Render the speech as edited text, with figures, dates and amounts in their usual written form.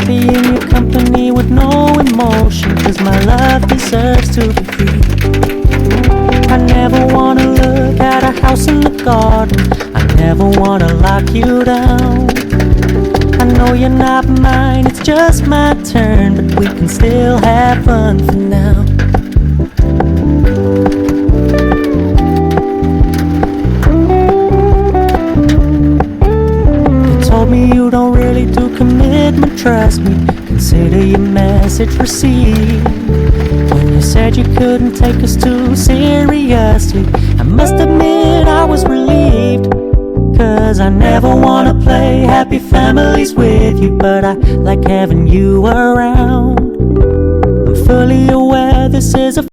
happy in your company with no emotion, 'cause my love deserves to be free. I never wanna look at a house in the garden, I never wanna lock you down. I know you're not mine, it's just my turn, but we can still have fun for now. You told me you don't really do commitment, trust me, consider your message received. When you said you couldn't take us too seriously, I must admit I was relieved. 'Cause I never wanna play happy families with you, but I like having you around. I'm fully aware this is a